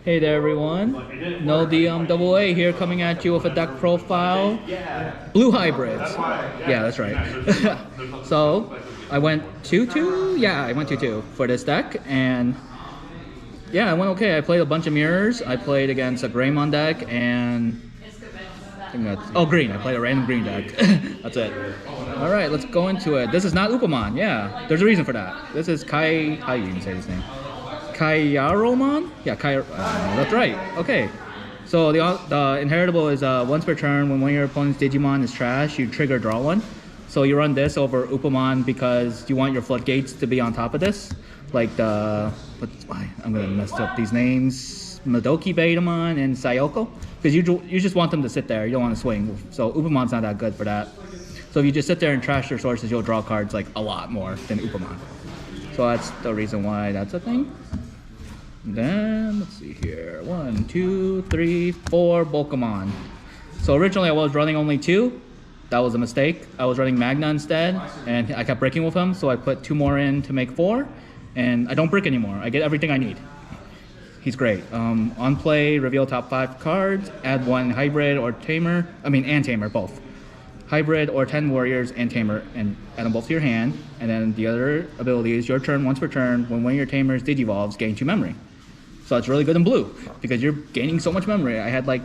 Hey there everyone, No DM AA here coming at you with a deck profile. Blue hybrids. Yeah, that's right. So, I went 2-2? Yeah, I went 2-2 for this deck, and yeah, I went okay. I played a bunch of mirrors. I played against a Greymon deck, and I think that's, oh, green. I played a random green deck. That's it. Alright, let's go into it. This is not Upamon, yeah. There's a reason for that. This is Kai, how do you even say his name? Kairomon? Yeah, that's right. Okay. So the inheritable is once per turn, when one of your opponent's Digimon is trash, you trigger draw one. So you run this over Upamon because you want your floodgates to be on top of this. Like the, I'm gonna mess up these names, Madoki Betamon and Sayoko. Because you just want them to sit there, you don't want to swing. So Upamon's not that good for that. So if you just sit there and trash your sources, you'll draw cards like a lot more than Upamon. So that's the reason why that's a thing. Then, let's see here. 1, 2, 3, 4 Pokemon. So originally I was running only 2. That was a mistake. I was running Magna instead, and I kept breaking with him, so I put 2 more in to make 4. And I don't brick anymore. I get everything I need. He's great. On play, reveal top 5 cards, add 1 hybrid or tamer. And tamer, both. Hybrid or 10 warriors and tamer, and add them both to your hand. And then the other ability is your turn once per turn. When one of your tamers digivolves, gain 2 memory. So it's really good in blue because you're gaining so much memory. I had like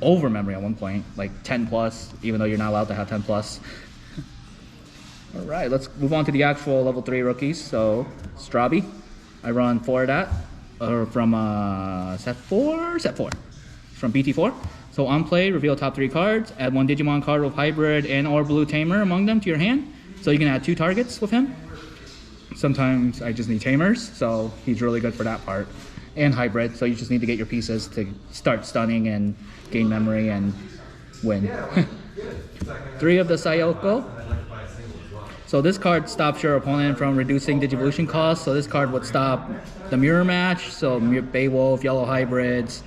over memory at one point, like 10 plus, even though you're not allowed to have 10 plus. All right, let's move on to the actual level 3 rookies. So Strabi, I run 4 of that, from set 4, from BT4. So on play, reveal top 3 cards, add 1 Digimon card with hybrid and or blue tamer among them to your hand. So you can add 2 targets with him. Sometimes I just need tamers, so he's really good for that part. And hybrid, so you just need to get your pieces to start stunning and gain memory and win. 3 of the Sayoko. So this card stops your opponent from reducing Digivolution costs. So this card would stop the mirror match, so Beowulf, yellow hybrids,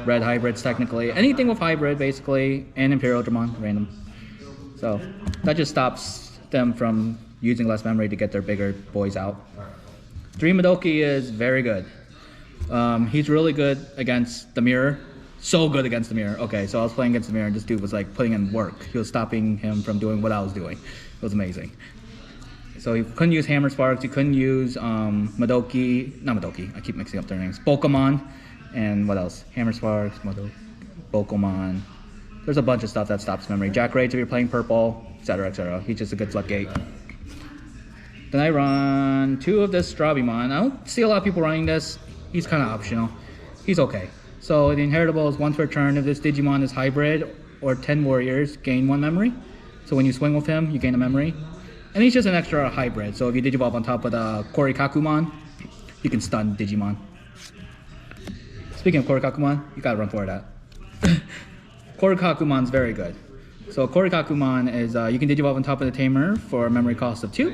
red hybrids technically. Anything with hybrid basically, and Imperial Dramon, random. So that just stops them from using less memory to get their bigger boys out. 3 Madoki is very good. He's really good against the mirror. So good against the mirror. Okay, so I was playing against the mirror and this dude was like putting in work. He was stopping him from doing what I was doing. It was amazing. So you couldn't use Hammer Sparks, you couldn't use Madoki, I keep mixing up their names. Pokemon, and what else? Hammer Sparks, Madoki, Pokemon. There's a bunch of stuff that stops memory. Jack Raids if you're playing purple, etc, etc. He's just a good floodgate. Then I run 2 of this Strabimon. I don't see a lot of people running this. He's kind of optional. He's okay. So the inheritable is once per turn. If this Digimon is hybrid or 10 warriors, gain 1 memory. So when you swing with him, you gain a memory. And he's just an extra hybrid. So if you Digivolve on top of the Korikakumon, you can stun Digimon. Speaking of Korikakumon, you gotta run 4 of that. Korikakumon's very good. So Korikakumon is, you can Digivolve on top of the Tamer for a memory cost of 2.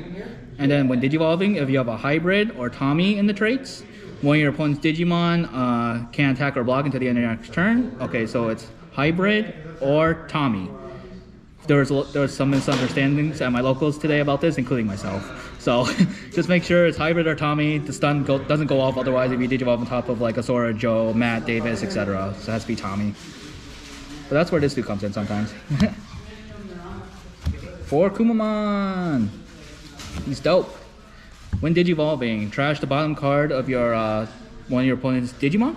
And then when Digivolving, if you have a hybrid or Tommy in the traits, one of your opponent's Digimon can't attack or block until the end of your next turn. Okay, so it's hybrid or Tommy. There was some misunderstandings at my locals today about this, including myself. So just make sure it's hybrid or Tommy. The stun doesn't go off otherwise if you Digivolve on top of like a Sora, Joe, Matt, Davis, etc. So it has to be Tommy. But that's where this dude comes in sometimes. 4 Kumamon. He's dope. When Digivolving, trash the bottom card of your one of your opponent's Digimon.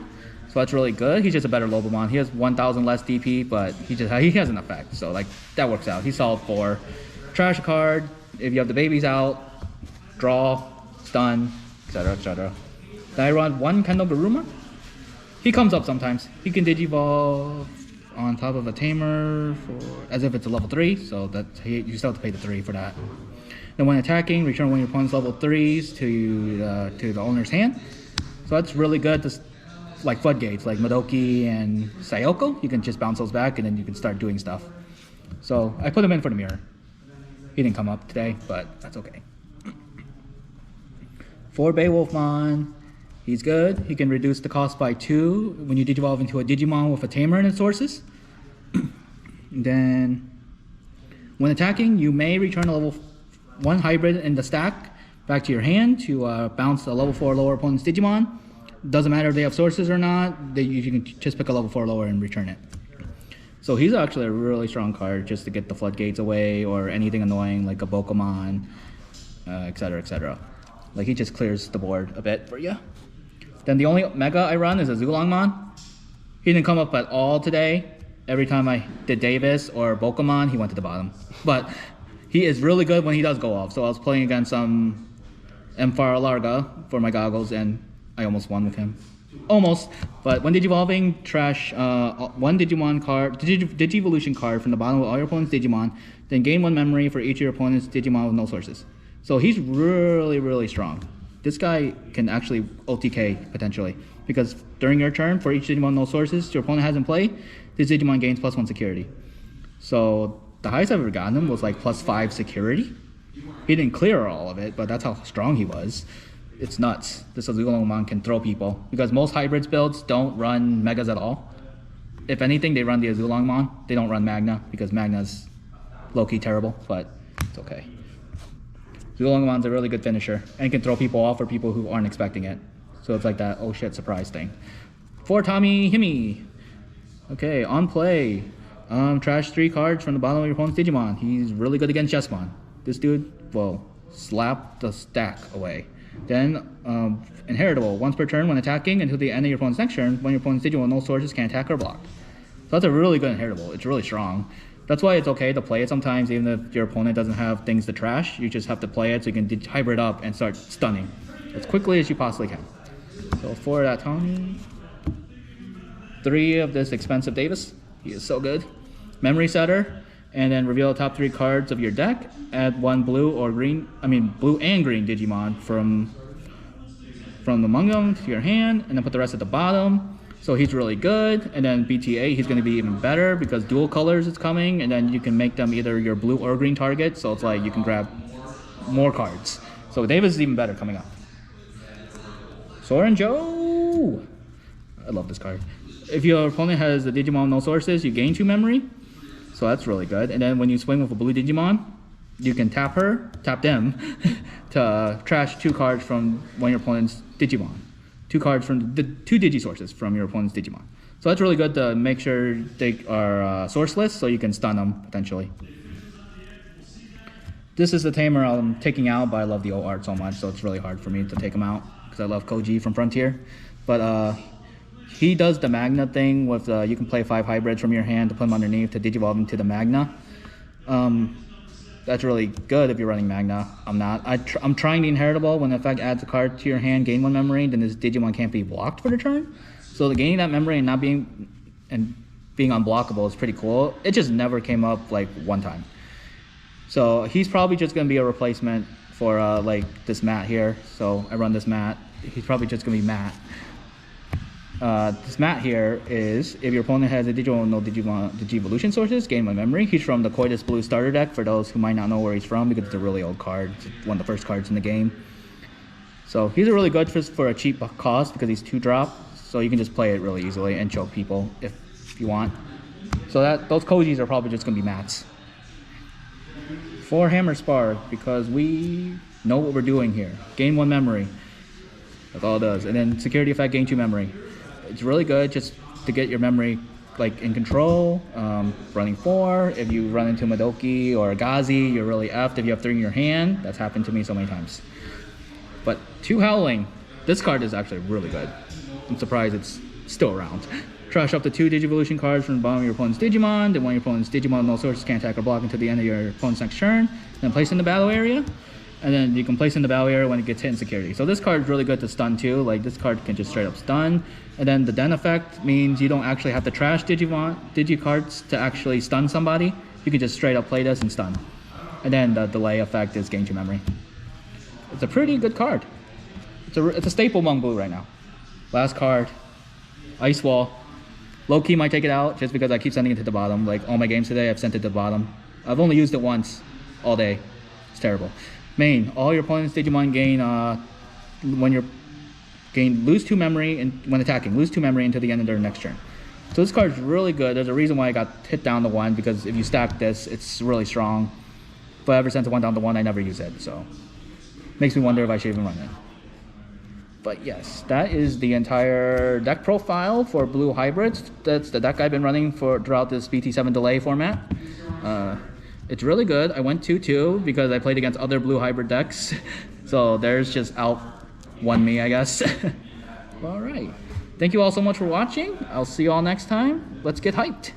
So that's really good. He's just a better Lobomon. He has 1,000 less DP, but he has an effect. So like that works out. He's solid 4. Trash a card. If you have the babies out, draw, stun, etc, etc. Then I run 1 Kendall Garuma. He comes up sometimes. He can Digivolve on top of a Tamer as if it's a level 3. So that you still have to pay the 3 for that. Then when attacking, return one of your opponent's level 3s to the owner's hand. So that's really good. Like floodgates, like Madoki and Sayoko, you can just bounce those back and then you can start doing stuff. So I put him in for the mirror. He didn't come up today, but that's okay. 4 Beowulfmon. He's good. He can reduce the cost by 2 when you Digivolve into a Digimon with a Tamer in its sources. Then when attacking, you may return a level 1 hybrid in the stack back to your hand to bounce a level 4 lower opponent's Digimon. Doesn't matter if they have sources or not, you can just pick a level 4 lower and return it. So he's actually a really strong card just to get the floodgates away or anything annoying like a Pokemon, etc, etc. Like he just clears the board a bit for you. Then the only Mega I run is a Zulongmon. He didn't come up at all today. Every time I did Davis or Pokemon, he went to the bottom. But he is really good when he does go off. So I was playing against Mfar Larga for my goggles and I almost won with him. Almost, but when Digivolving, trash one Digimon card, Digivolution card from the bottom of all your opponent's Digimon, then gain 1 memory for each of your opponent's Digimon with no sources. So he's really, really strong. This guy can actually OTK potentially, because during your turn, for each Digimon no sources your opponent has in play, this Digimon gains +1 security. So the highest I've ever gotten him was like +5 security. He didn't clear all of it, but that's how strong he was. It's nuts. This Azulongmon can throw people because most hybrids builds don't run Megas at all. If anything, they run the Azulongmon. They don't run Magna because Magna's low-key terrible, but it's okay. Azulongmon's a really good finisher and can throw people off for people who aren't expecting it. So it's like that oh shit surprise thing. For Tommy Himi. Okay, on play. Trash 3 cards from the bottom of your opponent's Digimon. He's really good against Jesmon. This dude will slap the stack away. Then, inheritable. Once per turn when attacking until the end of your opponent's next turn, when your opponent's Digimon with no sources can attack or block. So that's a really good inheritable. It's really strong. That's why it's okay to play it sometimes, even if your opponent doesn't have things to trash. You just have to play it so you can hybrid up and start stunning as quickly as you possibly can. So for that Tommy, 3 of this expensive Davis. He is so good. Memory setter. And then reveal the top 3 cards of your deck. Add 1 blue or green, blue and green Digimon from among them to your hand, and then put the rest at the bottom. So he's really good. And then BT8, he's going to be even better because dual colors is coming, and then you can make them either your blue or green target. So it's like you can grab more cards. So Davis is even better coming up. Soren Joe, I love this card. If your opponent has a Digimon with no sources, you gain 2 memory. So that's really good. And then when you swing with a blue Digimon, you can tap them, to trash 2 cards from one of your opponent's Digimon. 2 cards from the 2 Digisources from your opponent's Digimon. So that's really good to make sure they are sourceless so you can stun them potentially. This is the tamer I'm taking out, but I love the old art so much, so it's really hard for me to take him out because I love Koji from Frontier. But he does the Magna thing with you can play 5 hybrids from your hand to put them underneath to Digivolve into the Magna. That's really good if you're running Magna. I'm not. I'm trying the inheritable. When the effect adds a card to your hand, gain 1 memory, then this Digimon can't be blocked for the turn. So the gaining that memory and not being unblockable is pretty cool. It just never came up like 1 time. So he's probably just gonna be a replacement for like this mat here. So I run this mat. He's probably just gonna be mat. This mat here is if your opponent has a Digimon no Digivolution sources, gain 1 memory. He's from the Coitus Blue starter deck for those who might not know where he's from because it's a really old card. It's one of the first cards in the game. So he's a really good for a cheap cost because he's 2-drop. So you can just play it really easily and choke people if you want. So those Kojis are probably just gonna be mats. For Hammer Spar, because we know what we're doing here. Gain 1 memory. That's all it does. And then security effect, gain 2 memory. It's really good just to get your memory like in control. Running 4, if you run into Madoki or Gazi, you're really effed if you have 3 in your hand. That's happened to me so many times. But 2 Howling, this card is actually really good. I'm surprised it's still around. Trash up to 2 Digivolution cards from the bottom of your opponent's Digimon. Then one of your opponent's Digimon with no sources can't attack or block until the end of your opponent's next turn. Then place in the battle area. And then you can place in the battle area when it gets hit in security. So this card is really good to stun too. Like this card can just straight up stun. And then the Den effect means you don't actually have to trash Digi cards to actually stun somebody. You can just straight up play this and stun. And then the delay effect is gain 2 memory. It's a pretty good card. It's a staple among blue right now. Last card, Ice Wall. Low key might take it out just because I keep sending it to the bottom. Like all my games today, I've sent it to the bottom. I've only used it once all day. It's terrible. Main, all your opponent's Digimon gain lose 2 memory and when attacking, lose 2 memory until the end of their next turn. So this card is really good. There's a reason why I got hit down to 1 because if you stack this, it's really strong. But ever since it went down to 1, I never use it. So makes me wonder if I should even run it. But yes, that is the entire deck profile for blue hybrids. That's the deck I've been running throughout this BT7 delay format. It's really good. I went 2-2 because I played against other blue hybrid decks. So theirs just won me, I guess. All right. Thank you all so much for watching. I'll see you all next time. Let's get hyped.